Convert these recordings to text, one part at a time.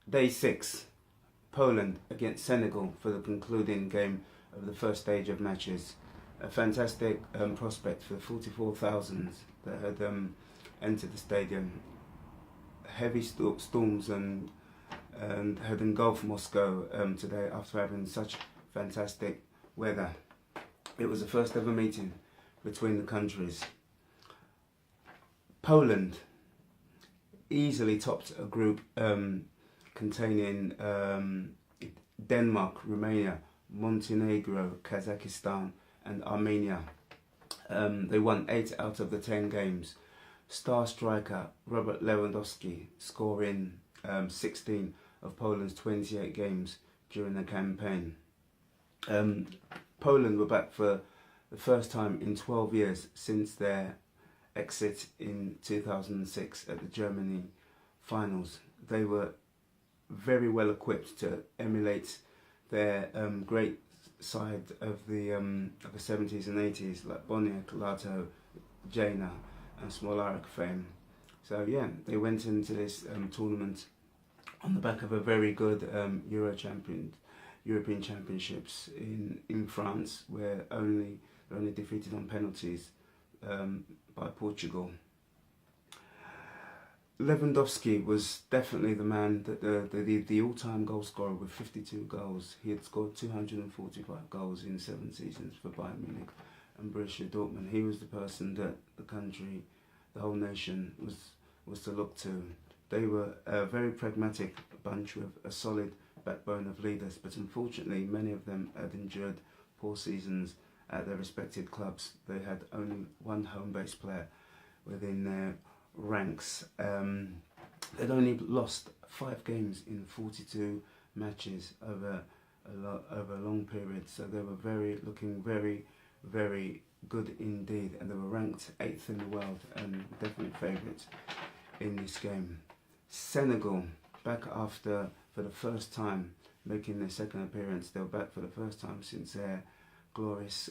Day 6, Poland against Senegal for the concluding game of the first stage of matches. A fantastic prospect for the 44,000 that had entered the stadium. Heavy storms and had engulfed Moscow today after having such fantastic weather. It was the first ever meeting between the countries. Poland easily topped a group containing Denmark, Romania, Montenegro, Kazakhstan and Armenia. They won 8 out of the 10 games. Star striker Robert Lewandowski scoring 16 of Poland's 28 games during the campaign. Poland were back for the first time in 12 years since their exit in 2006 at the Germany finals. They were very well equipped to emulate their great side of the 70s and 80s, like Boniek, Lato, Jana and Smolarek fame. So yeah, they went into this tournament on the back of a very good European Championships in France, where they're only defeated on penalties by Portugal. Lewandowski was definitely the man, that the all-time goal scorer with 52 goals. He had scored 245 goals in 7 seasons for Bayern Munich and Borussia Dortmund. He was the person that the country, the whole nation was to look to. They were a very pragmatic bunch with a solid backbone of leaders, but unfortunately many of them had endured poor seasons at their respected clubs. They had only one home-based player within their ranks. They'd only lost 5 games in 42 matches over a long period, so they were looking very good indeed, and they were ranked 8th in the world and definitely favourites in this game. Senegal, back after, for the first time, making their second appearance. They were back for the first time since their glorious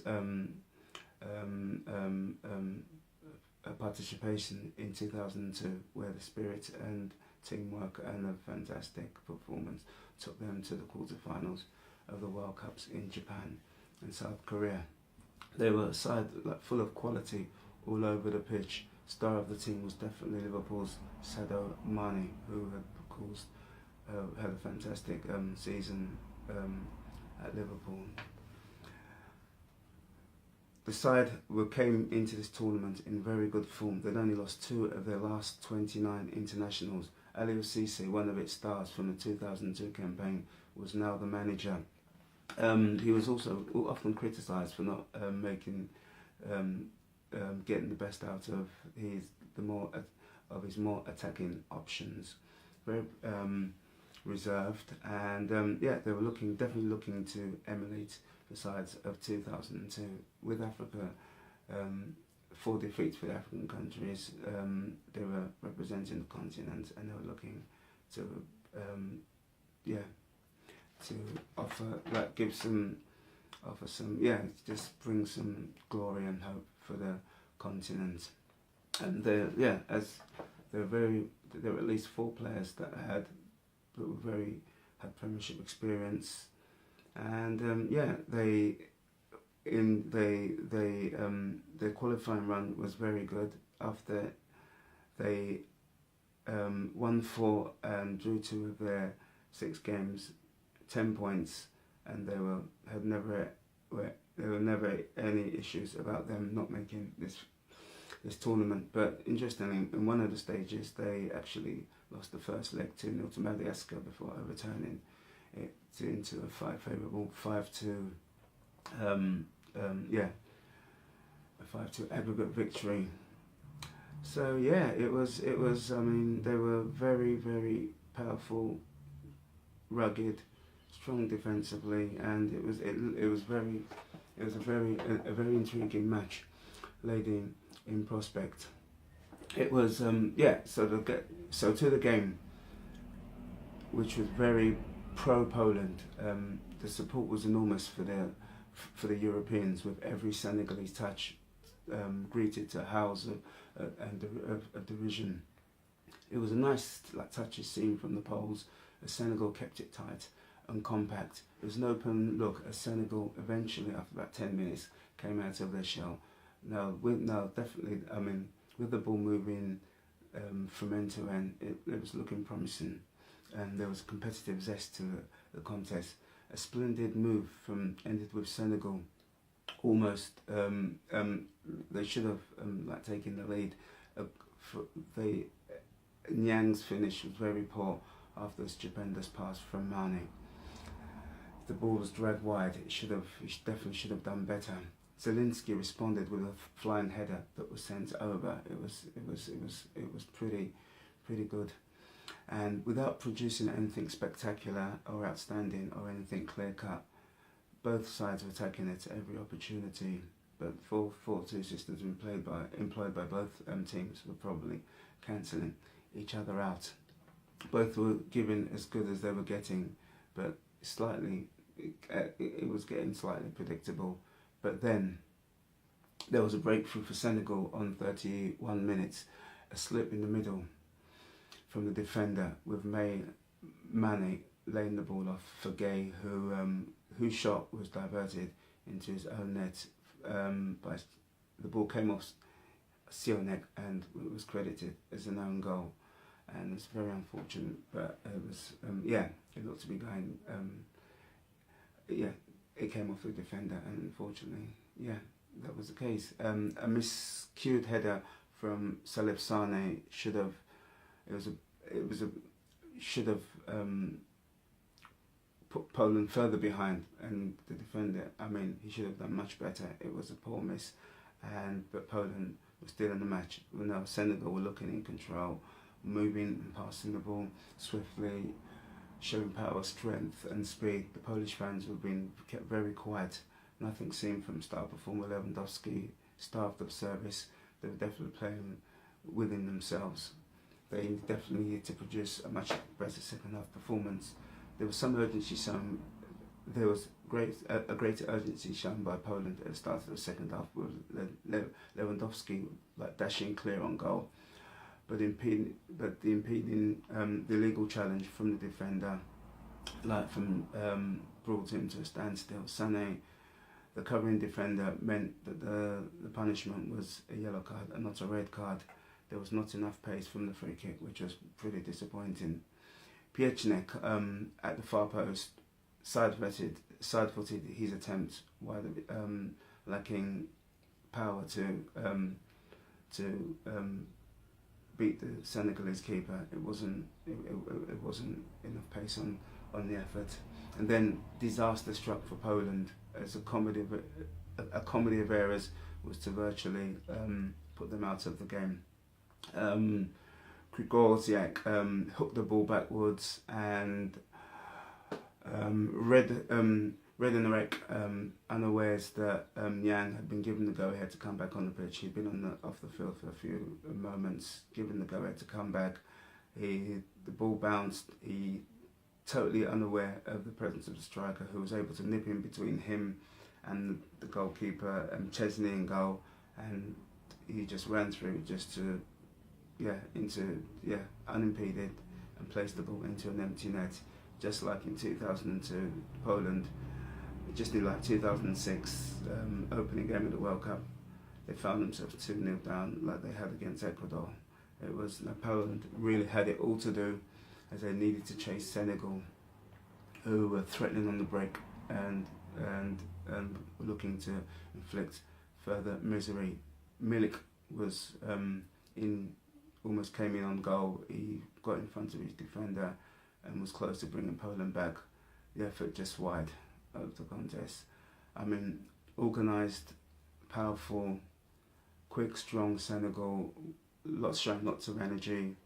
participation in 2002, where the spirit and teamwork and a fantastic performance took them to the quarterfinals of the World Cups in Japan and South Korea. They were a side full of quality all over the pitch. Star of the team was definitely Liverpool's Sadio Mane, who had, of course, had a fantastic season at Liverpool. The side came into this tournament in very good form. They'd only lost 2 of their last 29 internationals. Aliou Cisse, one of its stars from the 2002 campaign, was now the manager. He was also often criticised for not getting the best out of his more attacking options. Very reserved, and yeah, they were definitely looking to emulate the sides of 2002. With Africa, 4 defeats for the African countries, they were representing the continent, and they were looking to to just bring some glory and hope for the continent. And there were at least 4 players that had Premiership experience, and their qualifying run was very good. After they won 4 and drew 2 of their 6 games, 10 points, and there were never any issues about them not making this tournament. But interestingly, in one of the stages, they actually lost the first leg 2-0 to Madagascar before overturning it into a favourable 5-2 aggregate victory. So yeah, it was. I mean, they were very powerful, rugged, strong defensively, and it was a very intriguing match laid in prospect. It was so to the game, which was very pro-Poland. The support was enormous for the Europeans, with every Senegalese touch greeted to howls and a derision. It was a nice, like, touchy scene from the Poles as Senegal kept it tight and compact. It was an open look as Senegal eventually, after about 10 minutes, came out of their shell. Definitely, I mean, with the ball moving from end to end, it was looking promising, and there was competitive zest to the contest. A splendid move ended with Senegal almost. They should have taken the lead. Nyang's finish was very poor after a stupendous pass from Mane. The ball was dragged wide. He definitely should have done better. Zelinski responded with a flying header that was sent over. It was pretty good, and without producing anything spectacular or outstanding or anything clear cut. Both sides were attacking it at every opportunity, but 4-4-2 systems employed by both teams were probably cancelling each other out. Both were giving as good as they were getting, but it was getting slightly predictable. But then there was a breakthrough for Senegal on 31 minutes, a slip in the middle from the defender with Mane laying the ball off for Gay, whose shot was diverted into his own net. By the ball came off Sionek and it was credited as an own goal, and it's very unfortunate. But it was it looked to be going. It came off the defender, and unfortunately, that was the case. A miscued header from Salif Sane should have put Poland further behind, and the defender, I mean, he should have done much better. It was a poor miss, but Poland was still in the match. Now Senegal were looking in control, moving and passing the ball swiftly, showing power, strength and speed. The Polish fans were being kept very quiet. Nothing seen from star performer Lewandowski, starved of service. They were definitely playing within themselves. They definitely needed to produce a much better second half performance. There was some urgency shown. There was a greater urgency shown by Poland at the start of the second half, with Lewandowski dashing clear on goal, but the illegal challenge from the defender, brought him to a standstill. Sané, the covering defender, meant that the punishment was a yellow card and not a red card. There was not enough pace from the free kick, which was pretty disappointing. Piecznik at the far post side-footed his attempt while lacking power to beat the Senegalese keeper. It wasn't enough pace on the effort, and then disaster struck for Poland as a comedy of errors was to virtually put them out of the game. Grigorziak hooked the ball backwards, and Reddenrek, unawares that Yang had been given the go-ahead to come back on the pitch. He'd been off the field for a few moments, given the go-ahead to come back. The ball bounced. He, totally unaware of the presence of the striker, who was able to nip in between him and the goalkeeper, Chesney in goal, and he just ran through unimpeded, and placed the ball into an empty net, just like in 2002 Poland, just like 2006 opening game of the World Cup. They found themselves 2-0 down like they had against Ecuador. It was Poland really had it all to do, as they needed to chase Senegal, who were threatening on the break and looking to inflict further misery. Milik was almost came in on goal. He got in front of his defender and was close to bringing Poland back. The effort just wide of the contest. I mean, organised, powerful, quick, strong Senegal, showing lots of energy,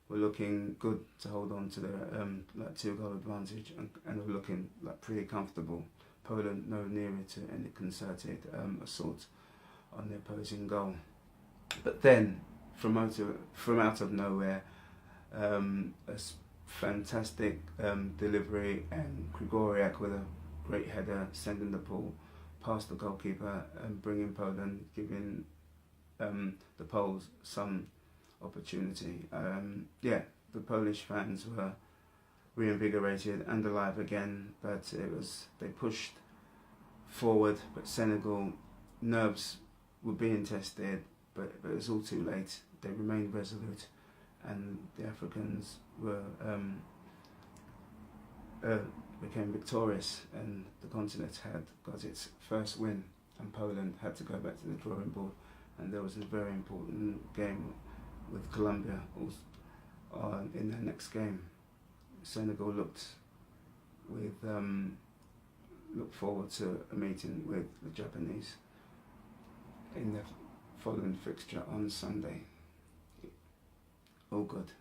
were looking good to hold on to their 2-goal advantage, and were looking pretty comfortable. Poland no nearer to any concerted assault on the opposing goal. But then, from out of nowhere, a fantastic delivery, and Grigorziak with a great header, sending the ball past the goalkeeper and bringing Poland, giving the Poles some opportunity. Yeah, the Polish fans were reinvigorated and alive again, but they pushed forward, but Senegal, nerves were being tested, but it was all too late. They remained resolute, and the Africans became victorious, and the continent had got its first win, and Poland had to go back to the drawing board. And there was a very important game with Colombia in their next game. Senegal looked forward to a meeting with the Japanese in the following fixture on Sunday. All good.